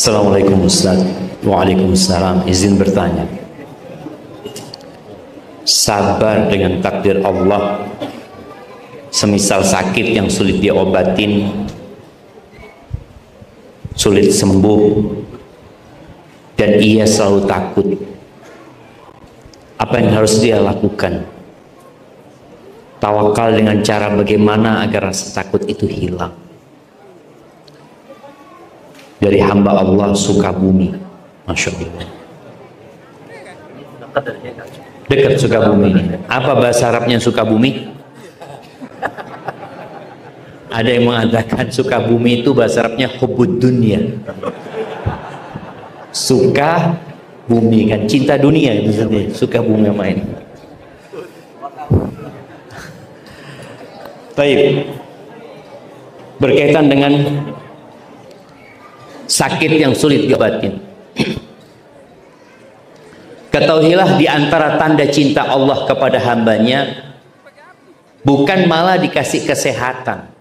Assalamualaikum Ustaz. Waalaikumsalam. Izin bertanya, sabar dengan takdir Allah, semisal sakit yang sulit diobatin, sulit sembuh, dan ia selalu takut, apa yang harus dia lakukan? Tawakal dengan cara bagaimana agar rasa takut itu hilang? Dari hamba Allah Sukabumi. Masya Allah, dekat Sukabumi. Apa bahasa Arabnya Sukabumi? Ada yang mengatakan Sukabumi itu bahasa Arabnya hubbud dunya, suka bumi, kan cinta dunia maksudnya. Sukabumi main. Baik, berkaitan dengan sakit yang sulit diobatin, ketahuilah di antara tanda cinta Allah kepada hambanya bukan malah dikasih kesehatan,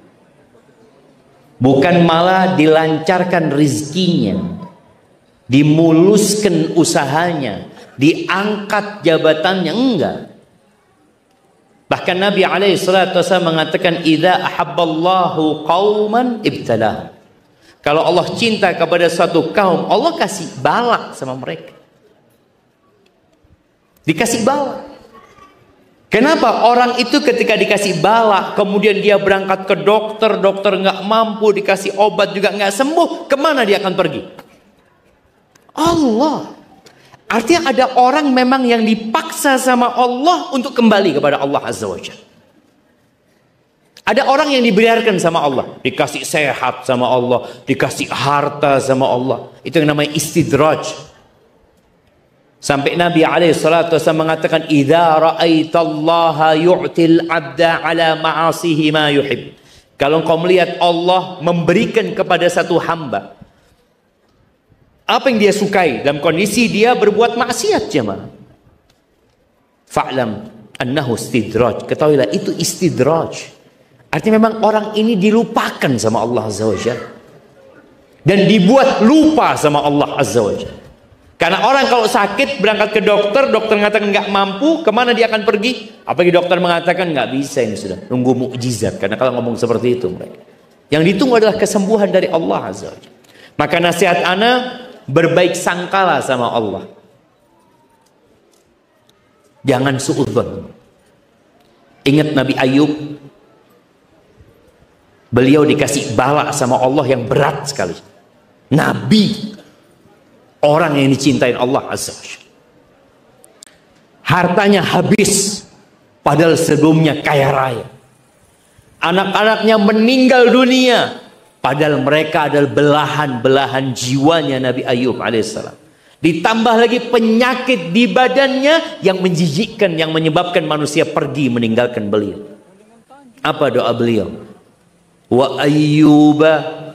bukan malah dilancarkan rizkinya, dimuluskan usahanya, diangkat jabatannya, enggak. Bahkan Nabi SAW mengatakan, idza ahabballahu qauman ibtalah. Kalau Allah cinta kepada suatu kaum, Allah kasih bala sama mereka. Dikasih bala. Kenapa? Orang itu ketika dikasih bala, kemudian dia berangkat ke dokter, dokter nggak mampu, dikasih obat juga nggak sembuh, kemana dia akan pergi? Allah. Artinya ada orang memang yang dipaksa sama Allah untuk kembali kepada Allah Azza wa Jalla. Ada orang yang dibiarkan sama Allah, dikasih sehat sama Allah, dikasih harta sama Allah. Itu yang namanya istidraj. Sampai Nabi SAW mengatakan, idza ra'aitallaha yu'til 'abda 'ala ma'asihi ma yuhib. Kalau engkau melihat Allah memberikan kepada satu hamba apa yang dia sukai dalam kondisi dia berbuat maksiat, jemaah, fa'lam annahu istidraj. Ketahuilah itu istidraj. Artinya memang orang ini dilupakan sama Allah Azza wa Jalla, dan dibuat lupa sama Allah Azza wa Jalla. Karena orang kalau sakit berangkat ke dokter, dokter mengatakan nggak mampu, kemana dia akan pergi? Apalagi dokter mengatakan nggak bisa, ini sudah nunggu mukjizat. Karena kalau ngomong seperti itu mereka, yang ditunggu adalah kesembuhan dari Allah Azza wa Jalla. Maka nasihat ana, berbaik sangkalah sama Allah, jangan suudzon. Ingat Nabi Ayub, beliau dikasih bala sama Allah yang berat sekali. Nabi, orang yang dicintai Allah Azza wa Jalla. Hartanya habis, padahal sebelumnya kaya raya. Anak-anaknya meninggal dunia, padahal mereka adalah belahan-belahan jiwanya Nabi Ayub alaihissalam. Ditambah lagi penyakit di badannya yang menjijikkan, yang menyebabkan manusia pergi meninggalkan beliau. Apa doa beliau? Wa ayyuba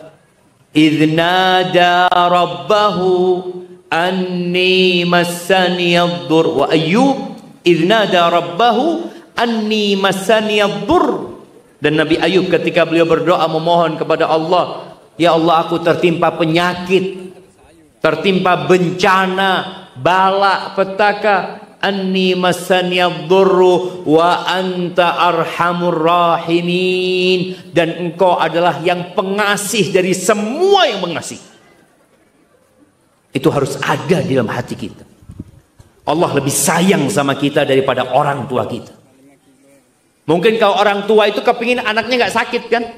idh nada rabbahu anni massani ad-dur. Wa ayyub idh nada rabbahu anni massani ad-dur. Dan Nabi Ayub ketika beliau berdoa memohon kepada Allah, ya Allah, aku tertimpa penyakit, tertimpa bencana, bala, petaka, anni massani ad-durru wa anta arhamur rahimin, dan engkau adalah yang pengasih dari semua yang mengasihi. Itu harus ada di dalam hati kita. Allah lebih sayang sama kita daripada orang tua kita. Mungkin kalau orang tua itu kepingin anaknya nggak sakit kan,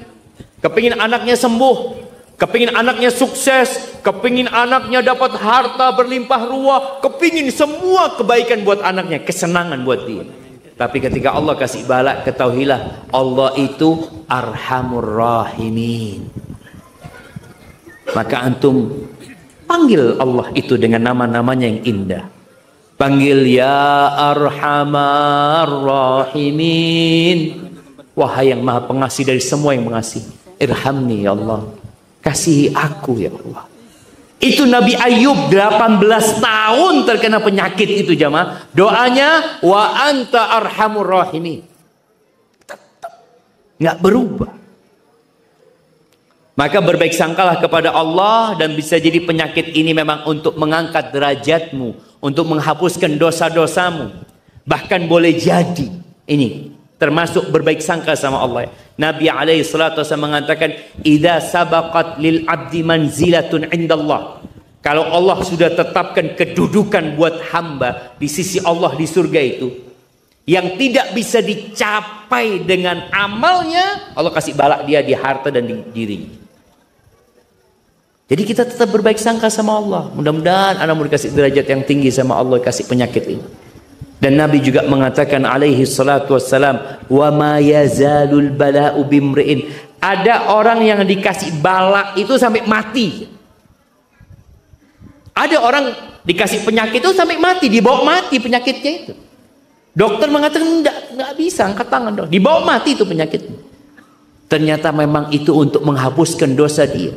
kepingin anaknya sembuh, kepingin anaknya sukses, kepingin anaknya dapat harta berlimpah ruah, kepingin semua kebaikan buat anaknya, kesenangan buat dia. Tapi ketika Allah kasih bala, ketahuilah Allah itu arhamur rahimin. Maka antum panggil Allah itu dengan nama-namanya yang indah. Panggil ya arhamar rahimin, wahai yang maha pengasih dari semua yang mengasihi. Irhamni ya Allah, kasihi aku ya Allah. Itu Nabi Ayub 18 tahun terkena penyakit itu, jamaah. Doanya wa anta arhamur rahimin, tetap nggak berubah. Maka berbaik sangkalah kepada Allah, dan bisa jadi penyakit ini memang untuk mengangkat derajatmu, untuk menghapuskan dosa-dosamu. Bahkan boleh jadi ini termasuk berbaik sangka sama Allah. Nabi alaihi salatu wasallam mengatakan, "Idza sabaqat lil abdi manzilatun indallah." Kalau Allah sudah tetapkan kedudukan buat hamba di sisi Allah di surga itu, yang tidak bisa dicapai dengan amalnya, Allah kasih balak dia di harta dan di dirinya. Jadi kita tetap berbaik sangka sama Allah. Mudah-mudahan anak mau dikasih derajat yang tinggi sama Allah, kasih penyakit ini. Dan Nabi juga mengatakan alaihi salatu wassalam, "Wa ma yazalul bala'u bimri'in." Ada orang yang dikasih balak itu sampai mati. Ada orang dikasih penyakit itu sampai mati, dibawa mati penyakitnya itu. Dokter mengatakan enggak bisa, angkat tangan dong. Dibawa mati itu penyakitnya. Ternyata memang itu untuk menghapuskan dosa dia.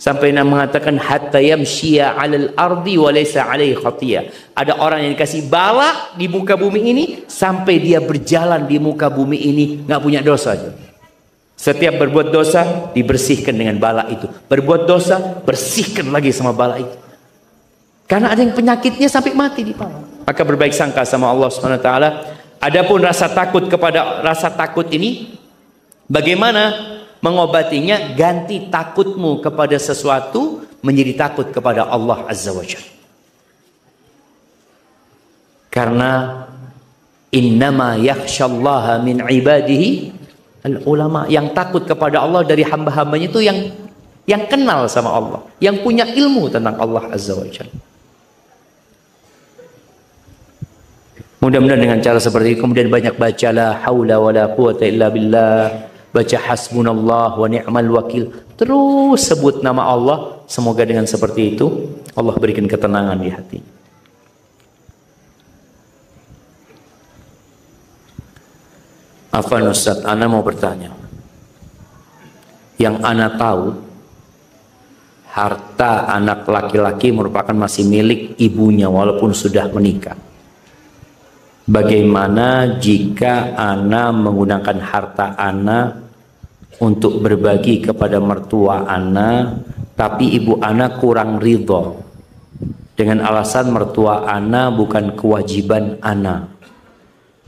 Sampai Nabi mengatakan hatta yamshiya 'alal ardi wa laysa 'alaihi khatiyah. Ada orang yang dikasih bala di muka bumi ini sampai dia berjalan di muka bumi ini nggak punya dosa. Setiap berbuat dosa dibersihkan dengan bala itu. Berbuat dosa bersihkan lagi sama bala itu. Karena ada yang penyakitnya sampai mati di bala. Maka berbaik sangka sama Allah Subhanahu wa taala. Adapun rasa takut ini bagaimana mengobatinya? Ganti takutmu kepada sesuatu menjadi takut kepada Allah Azza wa Jalla. Karena innama yakhsyallaha min ibadihi al-ulama. Yang takut kepada Allah dari hamba-hambanya itu yang kenal sama Allah, yang punya ilmu tentang Allah Azza wa Jalla. Mudah-mudahan dengan cara seperti itu kemudian banyak baca la haula wala quwata illa billah, baca hasbunallah wa ni'mal wakil, terus sebut nama Allah. Semoga dengan seperti itu Allah berikan ketenangan di hati. Afwan Ustaz, ana mau bertanya. Yang ana tahu, harta anak laki-laki merupakan masih milik ibunya walaupun sudah menikah. Bagaimana jika ana menggunakan harta ana untuk berbagi kepada mertua ana, tapi ibu ana kurang ridho dengan alasan mertua ana bukan kewajiban ana,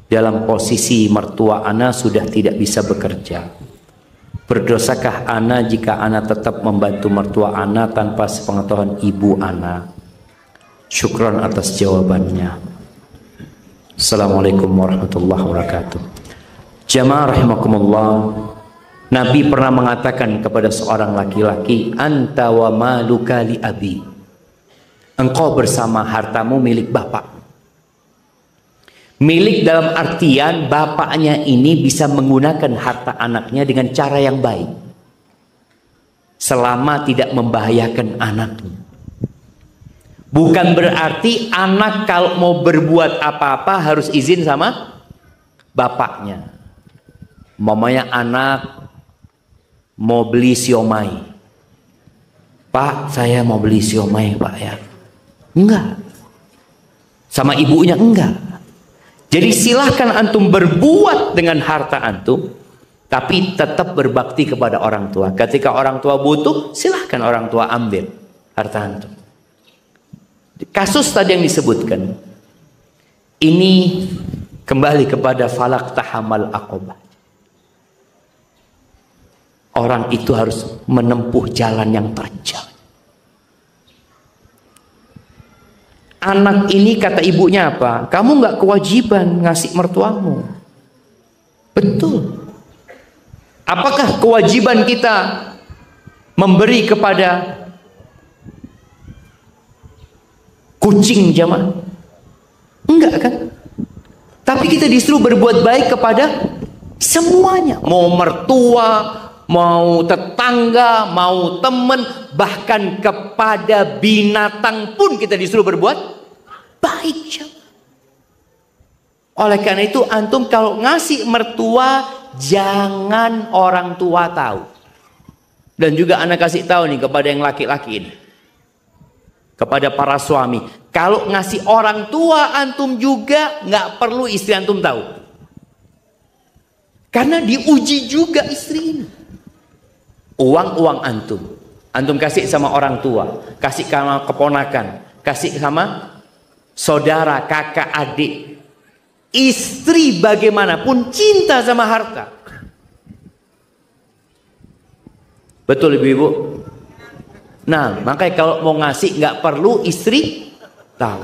dalam posisi mertua ana sudah tidak bisa bekerja. Berdosakah ana jika ana tetap membantu mertua ana tanpa sepengetahuan ibu ana? Syukron atas jawabannya. Assalamualaikum warahmatullahi wabarakatuh. Jamaah rahimakumullah, Nabi pernah mengatakan kepada seorang laki-laki, anta wa maluka li abi. Engkau bersama hartamu milik bapak. Milik dalam artian bapaknya ini bisa menggunakan harta anaknya dengan cara yang baik, selama tidak membahayakan anaknya. Bukan berarti anak kalau mau berbuat apa-apa harus izin sama bapaknya. Mamanya anak mau beli siomay, Pak, saya mau beli siomay Pak ya. Enggak. Sama ibunya enggak. Jadi silahkan antum berbuat dengan harta antum, tapi tetap berbakti kepada orang tua. Ketika orang tua butuh, silahkan orang tua ambil harta antum. Kasus tadi yang disebutkan ini kembali kepada falak tahamal aqobah. Orang itu harus menempuh jalan yang terjal. Anak ini kata ibunya apa? Kamu nggak kewajiban ngasih mertuamu. Betul. Apakah kewajiban kita memberi kepada kucing jamaah? Enggak kan? Tapi kita disuruh berbuat baik kepada semuanya. Mau mertua, mau tetangga, mau teman, bahkan kepada binatang pun kita disuruh berbuat baik jamaah. Oleh karena itu antum kalau ngasih mertua jangan orang tua tahu. Dan juga anak kasih tahu nih kepada yang laki-laki ini, kepada para suami, kalau ngasih orang tua antum juga nggak perlu istri antum tahu, karena diuji juga istri ini. Uang antum. Antum kasih sama orang tua, kasih sama keponakan, kasih sama saudara, kakak, adik. Istri bagaimanapun cinta sama harta. Betul ibu-ibu? Nah, makanya kalau mau ngasih nggak perlu istri tahu.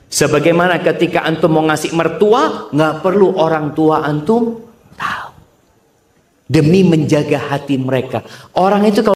Sebagaimana ketika antum mau ngasih mertua, nggak perlu orang tua antum tahu. Demi menjaga hati mereka. Orang itu kalau